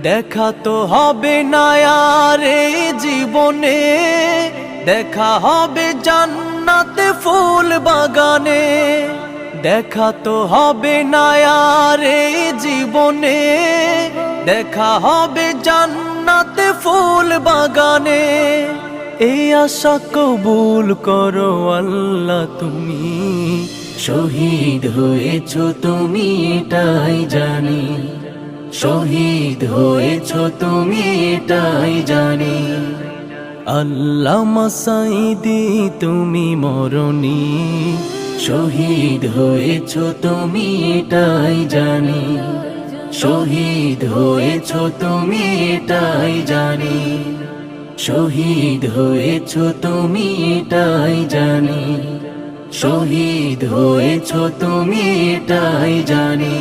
দেখা তো হবে না আর এই জীবনে, দেখা হবে জান্নাতে ফুল বাগানে। দেখা তো হবে না আর এই জীবনে, দেখা হবে জান্নাতে ফুল বাগানে। এই আশা কবুল করো আল্লাহ তুমি, শহীদ হয়েছো তুমি এটাই জানি, শহীদ হয়েছো তুমি এটাই জানি। আল্লামা সাঈদী তুমি মরণি, শহীদ হয়েছো তুমি এটাই জানি, শহীদ হয়েছো তুমি এটাই জানি, শহীদ হয়েছো তুমি এটাই জানি, শহীদ হয়েছো তুমি এটাই জানি।